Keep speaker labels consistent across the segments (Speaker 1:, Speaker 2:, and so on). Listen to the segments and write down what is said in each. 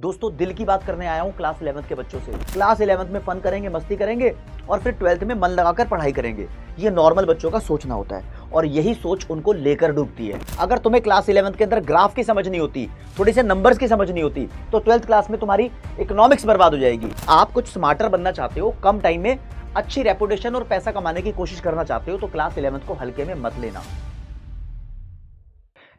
Speaker 1: दोस्तों दिल की बात करने आया हूं क्लास 11th के बच्चों से। क्लास 11th में फन करेंगे, मस्ती करेंगे और फिर 12th में मन लगाकर पढ़ाई करेंगे। ये नॉर्मल बच्चों का सोचना होता है और यही सोच उनको लेकर डूबती है। अगर तुम्हें क्लास 11th के अंदर ग्राफ की समझ नहीं होती, थोड़ी से नंबर्स की समझ नहीं होती, तो 12th क्लास में तुम्हारी इकोनॉमिक्स बर्बाद हो जाएगी। आप कुछ स्मार्टर बनना चाहते हो, कम टाइम में अच्छी रेपुटेशन और पैसा कमाने की कोशिश करना चाहते हो, तो क्लास 11th को हल्के में मत लेना।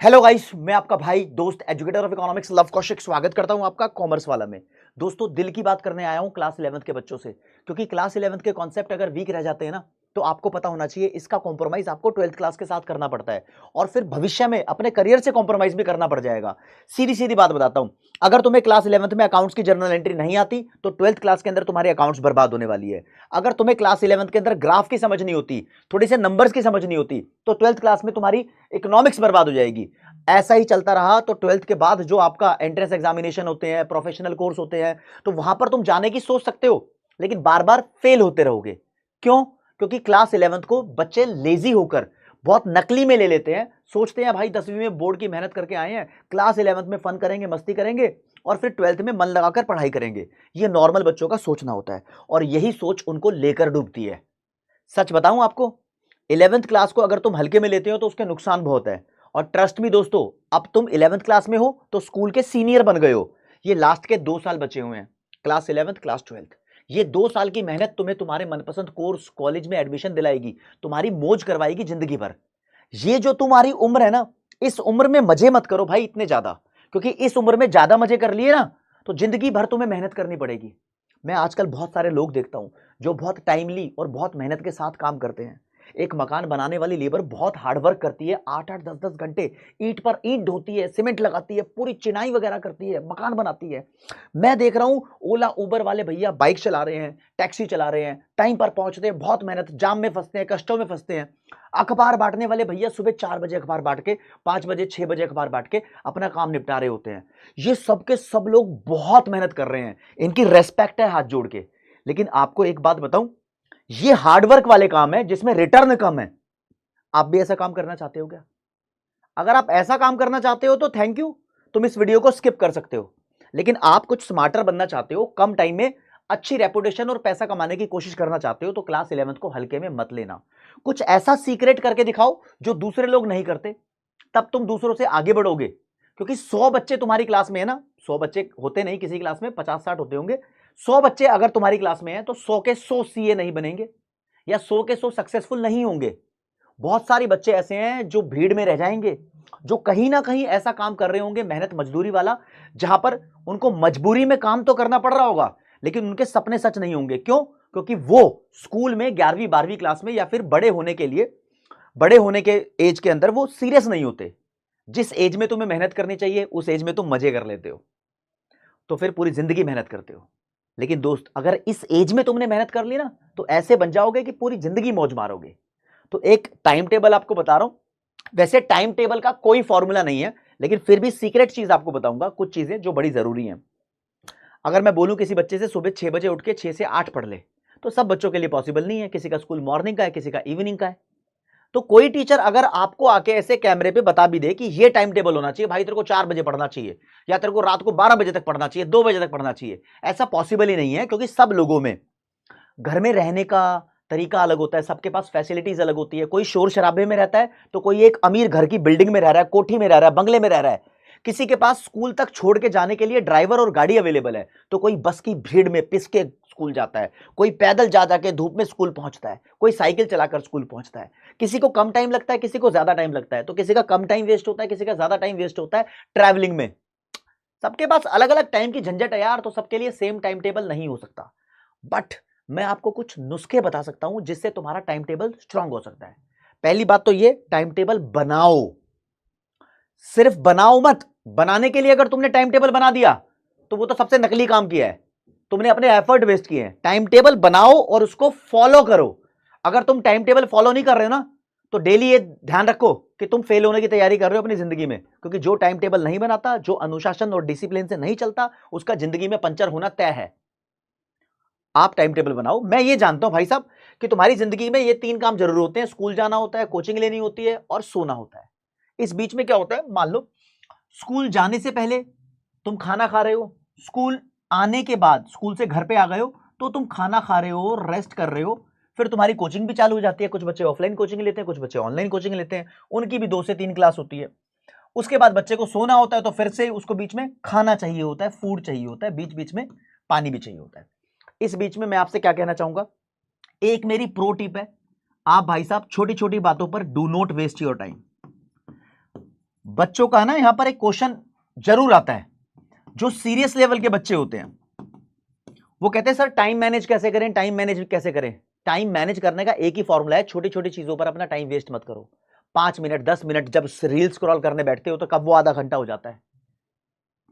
Speaker 1: हेलो गाइस, मैं आपका भाई दोस्त educator of economics love Kaushik स्वागत करता हूं आपका कॉमर्स वाला में। दोस्तों दिल की बात करने आया हूं क्लास 11th के बच्चों से, क्योंकि क्लास 11th के कॉन्सेप्ट अगर वीक रह जाते हैं ना, तो आपको पता होना चाहिए इसका कॉम्प्रोमाइज आपको 12th क्लास के साथ करना पड़ता है और फिर भविष्य में अपने करियर से कॉम्प्रोमाइज भी करना पड़ जाएगा। सीधी सीधी बात बताता हूं, अगर तुम्हें क्लास 11th में अकाउंट्स की जर्नल एंट्री नहीं आती, तो 12th क्लास के अंदर तुम्हारे अकाउंट्स बर्बाद होने वाली है। अगर तुम्हें क्लास 11th के अंदर ग्राफ की समझ नहीं होती, थोड़ी से नंबर्स की समझ नहीं होती, तो 12th क्लास में तुम्हारी इकोनॉमिक्स बर्बाद हो जाएगी। ऐसा ही चलता रहा तो 12th के बाद जो आपका एंट्रेंस एग्जामिनेशन होते हैं, प्रोफेशनल कोर्स होते हैं, तो वहां पर तुम जाने की सोच सकते हो, लेकिन बार बार फेल होते रहोगे। क्यों? क्योंकि क्लास 11th को बच्चे लेजी होकर बहुत नकली में ले लेते हैं। सोचते हैं भाई 10वीं में बोर्ड की मेहनत करके आए हैं, क्लास 11th में फन करेंगे, मस्ती करेंगे और फिर 12th में मन लगाकर पढ़ाई करेंगे। ये नॉर्मल बच्चों का सोचना होता है और यही सोच उनको लेकर डूबती है। सच बताऊं आपको, 11th क्लास को अगर तुम हल्के में लेते हो तो उसके नुकसान बहुत है। और ट्रस्ट मी दोस्तों, अब तुम 11th क्लास में हो तो स्कूल के सीनियर बन गए हो। ये लास्ट के 2 साल बचे हुए हैं, क्लास 11th क्लास 12th। ये 2 साल की मेहनत तुम्हें तुम्हारे मनपसंद कोर्स कॉलेज में एडमिशन दिलाएगी, तुम्हारी मौज करवाएगी जिंदगी भर। ये जो तुम्हारी उम्र है ना, इस उम्र में मजे मत करो भाई इतने ज्यादा, क्योंकि इस उम्र में ज्यादा मजे कर लिए ना, तो जिंदगी भर तुम्हें मेहनत करनी पड़ेगी। मैं आजकल बहुत सारे लोग देखता हूं जो बहुत टाइमली और बहुत मेहनत के साथ काम करते हैं। एक मकान बनाने वाली लेबर बहुत हार्ड वर्क करती है, 8-8 10-10 घंटे ईंट पर ईंट ढोती है, सीमेंट लगाती है, पूरी चिनाई वगैरह करती है, मकान बनाती है। मैं देख रहा हूं ओला उबर वाले भैया बाइक चला रहे हैं, टैक्सी चला रहे हैं, टाइम पर पहुंचते हैं, बहुत मेहनत, जाम में फंसते हैं, कष्टों में फंसते हैं। अखबार बांटने वाले भैया सुबह 4 बजे अखबार बांट के, 5 बजे 6 बजे अखबार बांट के अपना काम निपटा रहे होते हैं। ये सब के सब लोग बहुत मेहनत कर रहे हैं, इनकी रेस्पेक्ट है हाथ जोड़ के। लेकिन आपको एक बात बताऊं, ये हार्डवर्क वाले काम है जिसमें रिटर्न कम है। आप भी ऐसा काम करना चाहते हो क्या? अगर आप ऐसा काम करना चाहते हो तो थैंक यू, तुम इस वीडियो को स्किप कर सकते हो। लेकिन आप कुछ स्मार्टर बनना चाहते हो, कम टाइम में अच्छी रेपुटेशन और पैसा कमाने की कोशिश करना चाहते हो, तो क्लास 11th को हल्के में मत लेना। कुछ ऐसा सीक्रेट करके दिखाओ जो दूसरे लोग नहीं करते, तब तुम दूसरों से आगे बढ़ोगे। क्योंकि 100 बच्चे तुम्हारी क्लास में है ना, 100 बच्चे होते नहीं किसी क्लास में, 50-60 होते होंगे। 100 बच्चे अगर तुम्हारी क्लास में हैं तो 100 के 100 सीए नहीं बनेंगे या 100 के 100 सक्सेसफुल नहीं होंगे। बहुत सारे बच्चे ऐसे हैं जो भीड़ में रह जाएंगे, जो कहीं ना कहीं ऐसा काम कर रहे होंगे मेहनत मजदूरी वाला, जहां पर उनको मजबूरी में काम तो करना पड़ रहा होगा, लेकिन उनके सपने सच नहीं होंगे। क्यों? क्योंकि वो स्कूल में 11वीं 12वीं क्लास में या फिर बड़े होने के लिए, बड़े होने के एज के अंदर वो सीरियस नहीं होते। जिस एज में तुम्हें मेहनत करनी चाहिए उस एज में तुम मजे कर लेते हो, तो फिर पूरी जिंदगी मेहनत करते हो। लेकिन दोस्त, अगर इस एज में तुमने मेहनत कर ली ना, तो ऐसे बन जाओगे कि पूरी जिंदगी मौज मारोगे। तो एक टाइम टेबल आपको बता रहा हूं। वैसे टाइम टेबल का कोई फॉर्मूला नहीं है, लेकिन फिर भी सीक्रेट चीज आपको बताऊंगा, कुछ चीजें जो बड़ी जरूरी हैं। अगर मैं बोलूं किसी बच्चे से सुबह 6 बजे उठ के 6 से 8 पढ़ ले, तो सब बच्चों के लिए पॉसिबल नहीं है। किसी का स्कूल मॉर्निंग का है, किसी का इवनिंग का है। तो कोई टीचर अगर आपको आके ऐसे कैमरे पे बता भी दे कि ये टाइम टेबल होना चाहिए, भाई तेरे को 4 बजे पढ़ना चाहिए या तेरे को रात को 12 बजे तक पढ़ना चाहिए, 2 बजे तक पढ़ना चाहिए, ऐसा पॉसिबल ही नहीं है। क्योंकि सब लोगों में घर में रहने का तरीका अलग होता है, सबके पास फैसिलिटीज अलग होती है। कोई शोर शराबे में रहता है, तो कोई एक अमीर घर की बिल्डिंग में रह रहा है, कोठी में रह रहा है, बंगले में रह रहा है। किसी के पास स्कूल तक छोड़ के जाने के लिए ड्राइवर और गाड़ी अवेलेबल है, तो कोई बस की भीड़ में पिस के स्कूल जाता है, कोई पैदल जा जाके धूप में स्कूल पहुंचता है, कोई साइकिल चलाकर स्कूल पहुंचता है। किसी को कम टाइम लगता है, किसी को ज्यादा टाइम लगता है, तो किसी का कम टाइम वेस्ट होता है, किसी का ज्यादा टाइम वेस्ट होता है ट्रैवलिंग में। सबके पास अलग अलग टाइम की झंझट है यार, तो सबके लिए सेम टाइम टेबल नहीं हो सकता। बट मैं आपको कुछ नुस्खे बता सकता हूं जिससे तुम्हारा टाइम टेबल स्ट्रांग हो सकता है। पहली बात तो ये, टाइम टेबल बनाओ। सिर्फ बनाओ मत, बनाने के लिए अगर तुमने टाइम टेबल बना दिया तो वो तो सबसे नकली काम किया है, तुमने अपने एफर्ट वेस्ट किए हैं। टाइम टेबल बनाओ और उसको फॉलो करो। अगर तुम टाइम टेबल फॉलो नहीं कर रहे हो ना, तो डेली ये ध्यान रखो कि तुम फेल होने की तैयारी कर रहे हो अपनी जिंदगी में। क्योंकि जो टाइम टेबल नहीं बनाता, जो अनुशासन और डिसिप्लिन से नहीं चलता, उसका जिंदगी में पंचर होना तय है। आप टाइम टेबल बनाओ। मैं ये जानता हूं भाई साहब कि तुम्हारी जिंदगी में ये 3 काम जरूर होते हैं, स्कूल जाना होता है, कोचिंग लेनी होती है और सोना होता है। इस बीच में क्या होता है, मान लो स्कूल जाने से पहले तुम खाना खा रहे हो, स्कूल आने के बाद, स्कूल से घर पे आ गए हो तो तुम खाना खा रहे हो, रेस्ट कर रहे हो, फिर तुम्हारी कोचिंग भी चालू हो जाती है। कुछ बच्चे ऑफलाइन कोचिंग लेते हैं, कुछ बच्चे ऑनलाइन कोचिंग लेते हैं, उनकी भी 2 से 3 क्लास होती है। उसके बाद बच्चे को सोना होता है, तो फिर से उसको बीच में खाना चाहिए होता है, फूड चाहिए होता है, बीच बीच में पानी भी चाहिए होता है। इस बीच में मैं आपसे क्या कहना चाहूंगा, एक मेरी प्रो टिप है, आप भाई साहब छोटी छोटी बातों पर do not waste your time. बच्चों का ना यहां पर एक क्वेश्चन जरूर आता है, जो सीरियस लेवल के बच्चे होते हैं वो कहते हैं सर टाइम मैनेज कैसे करें, टाइम मैनेज कैसे करें। टाइम मैनेज करने का एक ही फॉर्मूला है, छोटी छोटी चीजों पर अपना टाइम वेस्ट मत करो। 5 मिनट 10 मिनट जब रील स्क्रॉल करने बैठते हो तो कब वो आधा घंटा हो जाता है।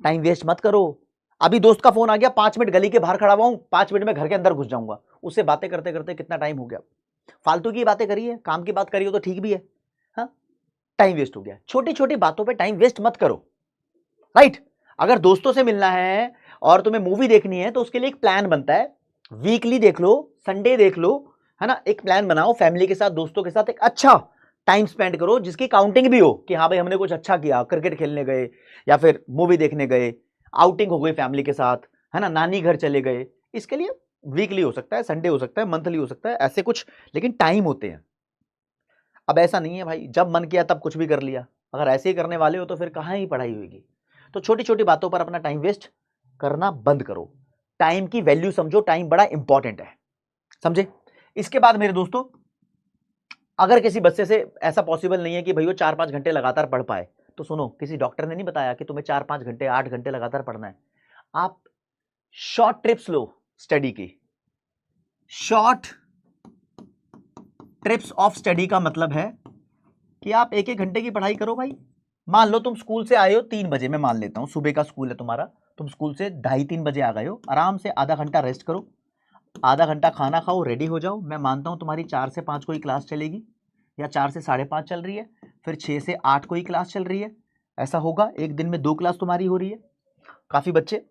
Speaker 1: टाइम वेस्ट मत करो। अभी दोस्त का फोन आ गया, 5 मिनट गली के बाहर खड़ा हुआ हूं, 5 मिनट में घर के अंदर घुस जाऊंगा, उससे बातें करते करते कितना टाइम हो गया। फालतू की बातें करिए, काम की बात करिए तो ठीक भी है, हाँ टाइम वेस्ट हो गया। छोटी छोटी बातों पे टाइम वेस्ट मत करो, राइट। अगर दोस्तों से मिलना है और तुम्हें मूवी देखनी है तो उसके लिए एक प्लान बनता है, वीकली देख लो, संडे देख लो, है ना। एक प्लान बनाओ, फैमिली के साथ दोस्तों के साथ एक अच्छा टाइम स्पेंड करो जिसकी काउंटिंग भी हो कि हाँ भाई हमने कुछ अच्छा किया, क्रिकेट खेलने गए या फिर मूवी देखने गए, आउटिंग हो गई फैमिली के साथ, है ना, नानी घर चले गए। इसके लिए वीकली हो सकता है, संडे हो सकता है, मंथली हो सकता है, ऐसे कुछ लेकिन टाइम होते हैं। अब ऐसा नहीं है भाई जब मन किया तब कुछ भी कर लिया, अगर ऐसे ही करने वाले हो तो फिर कहाँ ही पढ़ाई होगी। तो छोटी छोटी बातों पर अपना टाइम वेस्ट करना बंद करो, टाइम की वैल्यू समझो, टाइम बड़ा इंपॉर्टेंट है, समझे। इसके बाद मेरे दोस्तों, अगर किसी बच्चे से ऐसा पॉसिबल नहीं है कि भाई वो 4-5 घंटे लगातार पढ़ पाए, तो सुनो, किसी डॉक्टर ने नहीं बताया कि तुम्हें 4-5 घंटे 8 घंटे लगातार पढ़ना है। आप शॉर्ट ट्रिप्स लो स्टडी की। शॉर्ट ट्रिप्स ऑफ स्टडी का मतलब है कि आप 1-1 घंटे की पढ़ाई करो भाई। मान लो तुम स्कूल से आए हो 3 बजे, मैं मान लेता हूं सुबह का स्कूल है तुम्हारा, तुम स्कूल से 2:30-3 बजे आ गए हो, आराम से आधा घंटा रेस्ट करो, आधा घंटा खाना खाओ, रेडी हो जाओ। मैं मानता हूं तुम्हारी 4 से 5 कोई क्लास चलेगी, या 4 से 5:30 चल रही है, फिर 6 से 8 कोई क्लास चल रही है, ऐसा होगा। एक दिन में 2 क्लास तुम्हारी हो रही है। काफ़ी बच्चे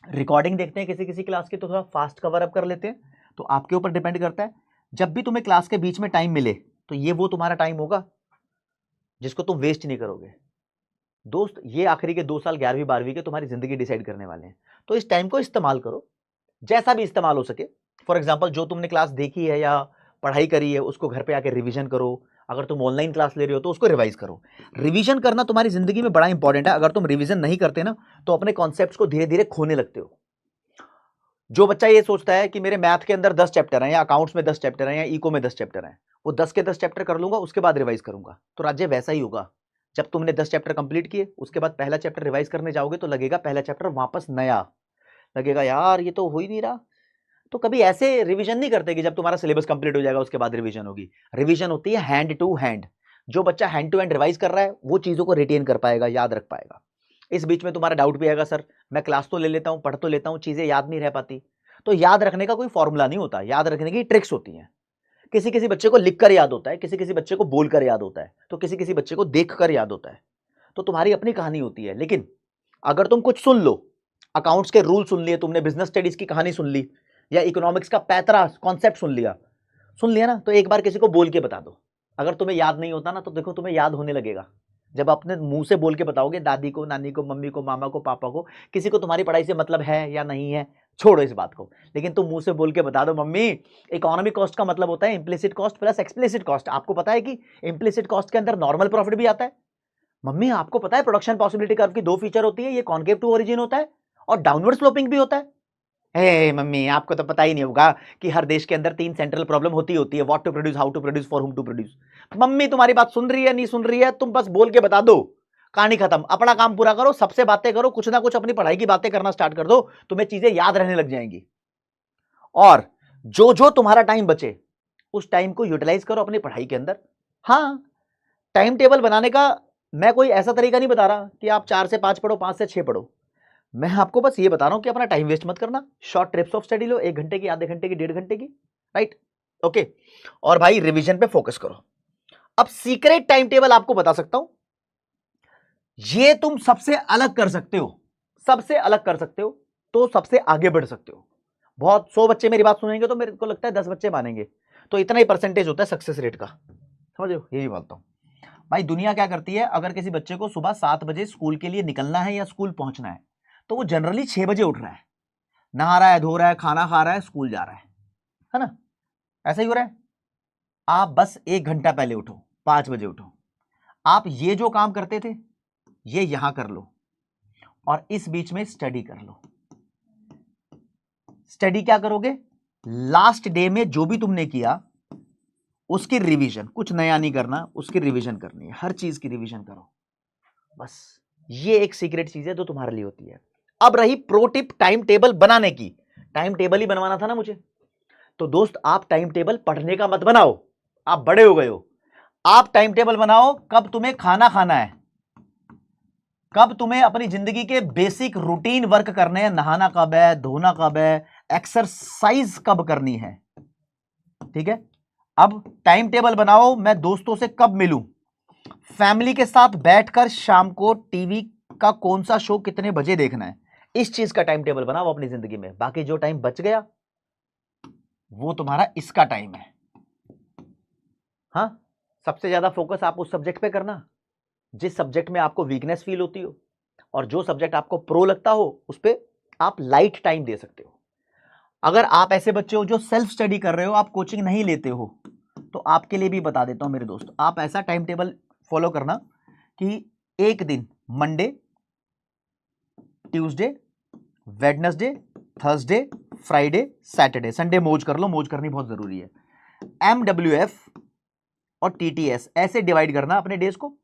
Speaker 1: रिकॉर्डिंग देखते हैं किसी किसी क्लास की तो थोड़ा फास्ट कवर अप कर लेते हैं, तो आपके ऊपर डिपेंड करता है। जब भी तुम्हें क्लास के बीच में टाइम मिले तो ये वो तुम्हारा टाइम होगा जिसको तुम वेस्ट नहीं करोगे। दोस्त, ये आखिरी के 2 साल 11वीं 12वीं के तुम्हारी जिंदगी डिसाइड करने वाले हैं, तो इस टाइम को इस्तेमाल करो, जैसा भी इस्तेमाल हो सके। फॉर एग्जाम्पल, जो तुमने क्लास देखी है या पढ़ाई करी है उसको घर पे आके रिवीजन करो। अगर तुम ऑनलाइन क्लास ले रहे हो तो उसको रिवाइज करो। रिवीजन करना तुम्हारी जिंदगी में बड़ा इंपॉर्टेंट है। अगर तुम रिवीजन नहीं करते ना तो अपने कॉन्सेप्ट्स को धीरे धीरे खोने लगते हो। जो बच्चा ये सोचता है कि मेरे मैथ के अंदर 10 चैप्टर हैं, या अकाउंट्स में 10 चैप्टर हैं, या इको में 10 चैप्टर हैं, वो 10 के 10 चैप्टर कर लूंगा उसके बाद रिवाइज करूंगा, तो राज्य वैसा ही होगा। जब तुमने 10 चैप्टर कंप्लीट किए उसके बाद पहला चैप्टर रिवाइज करने जाओगे तो लगेगा पहला चैप्टर वापस नया, लगेगा यार ये तो हो ही नहीं रहा। तो कभी ऐसे रिवीजन नहीं करते कि जब तुम्हारा सिलेबस कंप्लीट हो जाएगा उसके बाद रिवीजन होगी। रिवीजन होती है हैंड टू हैंड। जो बच्चा हैंड टू हैंड रिवाइज कर रहा है वो चीजों को रिटेन कर पाएगा, याद रख पाएगा। इस बीच में तुम्हारा डाउट भी आएगा, सर मैं क्लास तो ले लेता हूं, पढ़ तो लेता हूं, चीजें याद नहीं रह पाती। तो याद रखने का कोई फॉर्मूला नहीं होता, याद रखने की ट्रिक्स होती हैं। किसी किसी बच्चे को लिखकर याद होता है, किसी किसी बच्चे को बोलकर याद होता है, तो किसी किसी बच्चे को देखकर याद होता है। तो तुम्हारी अपनी कहानी होती है। लेकिन अगर तुम कुछ सुन लो, अकाउंट्स के रूल सुन लिए तुमने, बिजनेस स्टडीज की कहानी सुन ली, या इकोनॉमिक्स का पैतरा कॉन्सेप्ट सुन लिया ना, तो एक बार किसी को बोल के बता दो। अगर तुम्हें याद नहीं होता ना तो देखो तुम्हें याद होने लगेगा। जब अपने मुंह से बोल के बताओगे, दादी को, नानी को, मम्मी को, मामा को, पापा को, किसी को तुम्हारी पढ़ाई से मतलब है या नहीं है, छोड़ो इस बात को, लेकिन तुम मुंह से बोल के बता दो, मम्मी इकोनॉमिक कॉस्ट का मतलब होता है implicit cost plus explicit cost. आपको पता है कि इंप्लिसिट कॉस्ट के अंदर नॉर्मल प्रॉफिट भी आता है। मम्मी आपको पता है प्रोडक्शन पॉसिबिलिटी कर्व की 2 फीचर होती है, ये कॉन्केव टू ओरिजिन होता है और डाउनवर्ड स्लोपिंग भी होता है। हे मम्मी, आपको तो पता ही नहीं होगा कि हर देश के अंदर 3 सेंट्रल प्रॉब्लम होती है, what to produce, how to produce, for whom to produce. Mummy तुम्हारी बात सुन रही है नहीं सुन रही है, तुम बस बोल के बता दो, कहानी खत्म। अपना काम पूरा करो, सबसे बातें करो, कुछ ना कुछ अपनी पढ़ाई की बातें करना स्टार्ट कर दो, तुम्हें चीजें याद रहने लग जाएंगी। और जो जो तुम्हारा टाइम बचे उस टाइम को यूटिलाइज करो अपनी पढ़ाई के अंदर। हाँ, टाइम टेबल बनाने का मैं कोई ऐसा तरीका नहीं बता रहा कि आप 4 से 5 पढ़ो, 5 से 6 पढ़ो। मैं आपको बस ये बता रहा हूं कि अपना टाइम वेस्ट मत करना। शॉर्ट ट्रिप्स ऑफ स्टडी लो, 1 घंटे की, आधे घंटे की, 1.5 घंटे की, राइट, ओके। और भाई रिवीजन पे फोकस करो। अब सीक्रेट टाइम टेबल आपको बता सकता हूं, ये तुम सबसे अलग कर सकते हो, सबसे अलग कर सकते हो तो सबसे आगे बढ़ सकते हो। बहुत 100 बच्चे मेरी बात सुनेंगे तो मेरे को लगता है 10 बच्चे मानेंगे, तो इतना ही परसेंटेज होता है सक्सेस रेट का, समझ लो, यही बोलता हूं। भाई दुनिया क्या करती है, अगर किसी बच्चे को सुबह 7 बजे स्कूल के लिए निकलना है या स्कूल पहुंचना है तो वो जनरली 6 बजे उठ रहा है, नहा रहा है, धो रहा है, खाना खा रहा है, स्कूल जा रहा है ना, ऐसा ही हो रहा है। आप बस 1 घंटा पहले उठो, 5 बजे उठो, आप ये जो काम करते थे ये यहां कर लो और इस बीच में स्टडी कर लो। स्टडी क्या करोगे? लास्ट डे में जो भी तुमने किया उसकी रिवीजन, कुछ नया नहीं करना, उसकी रिवीजन करनी है, हर चीज की रिवीजन करो। बस ये एक सीक्रेट चीज है जो तुम्हारे लिए होती है। अब रही प्रो टिप टाइम टेबल बनाने की। टाइम टेबल ही बनवाना था ना मुझे, तो दोस्त आप टाइम टेबल पढ़ने का मत बनाओ, आप बड़े हो गए हो। आप टाइम टेबल बनाओ कब तुम्हें खाना खाना है, कब तुम्हें अपनी जिंदगी के बेसिक रूटीन वर्क करने हैं, नहाना कब है, धोना कब है, एक्सरसाइज कब करनी है। ठीक है, अब टाइम टेबल बनाओ, मैं दोस्तों से कब मिलूं, फैमिली के साथ बैठकर शाम को टीवी का कौन सा शो कितने बजे देखना है, इस चीज का टाइम टेबल बनाओ अपनी जिंदगी में। बाकी जो टाइम बच गया वो तुम्हारा इसका टाइम है। हाँ, सबसे ज्यादा फोकस आप उस सब्जेक्ट पे करना जिस सब्जेक्ट में आपको वीकनेस फील होती हो, और जो सब्जेक्ट आपको प्रो लगता हो उस पर आप लाइट टाइम दे सकते हो। अगर आप ऐसे बच्चे हो जो सेल्फ स्टडी कर रहे हो, आप कोचिंग नहीं लेते हो, तो आपके लिए भी बता देता हूं मेरे दोस्त, आप ऐसा टाइम टेबल फॉलो करना कि एक दिन Monday, Tuesday, Wednesday, Thursday, Friday, Saturday, Sunday मौज कर लो, मौज करनी बहुत जरूरी है। MWF और TTS ऐसे डिवाइड करना अपने डेज को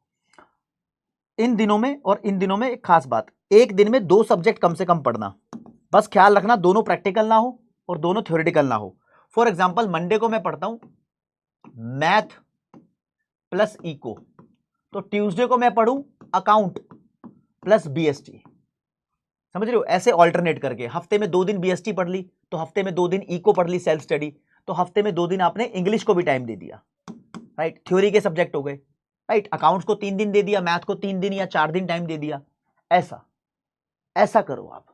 Speaker 1: इन दिनों में। और इन दिनों में एक खास बात, एक दिन में 2 सब्जेक्ट कम से कम पढ़ना, बस ख्याल रखना दोनों प्रैक्टिकल ना हो और दोनों थ्योरेटिकल ना हो। फॉर एग्जाम्पल मंडे को मैं पढ़ता हूं मैथ प्लस इको, तो ट्यूसडे को मैं पढ़ूं अकाउंट प्लस BST। समझ रहे हो, ऐसे ऑल्टरनेट करके हफ्ते में 2 दिन BST पढ़ ली, तो हफ्ते में 2 दिन इको पढ़ ली सेल्फ स्टडी, तो हफ्ते में 2 दिन आपने इंग्लिश को भी टाइम दे दिया, राइट, थ्योरी के सब्जेक्ट हो गए, राइट, अकाउंट्स को 3 दिन दे दिया, मैथ को 3 दिन या 4 दिन टाइम दे दिया। ऐसा ऐसा करो आप,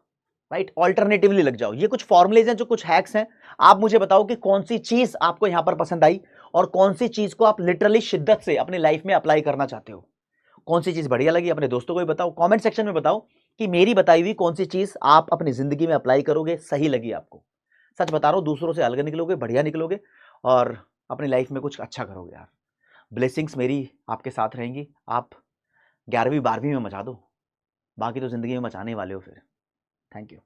Speaker 1: राइट, ऑल्टरनेटिवली लग जाओ। ये कुछ फॉर्मुलेज हैं, जो कुछ हैक्स हैं। आप मुझे बताओ कि कौन सी चीज आपको यहां पर पसंद आई और कौन सी चीज को आप लिटरली शिद्दत से अपनी लाइफ में अप्लाई करना चाहते हो। कौन सी चीज बढ़िया लगी अपने दोस्तों को भी बताओ, कमेंट सेक्शन में बताओ कि मेरी बताई हुई कौन सी चीज आप अपनी जिंदगी में अप्लाई करोगे, सही लगी आपको। सच बता रहा हूं, दूसरों से अलग निकलोगे, बढ़िया निकलोगे और अपनी लाइफ में कुछ अच्छा करोगे यार। ब्लेसिंग्स मेरी आपके साथ रहेंगी। आप 11वीं 12वीं में मचा दो, बाकी तो जिंदगी में मचाने वाले हो फिर। Thank you.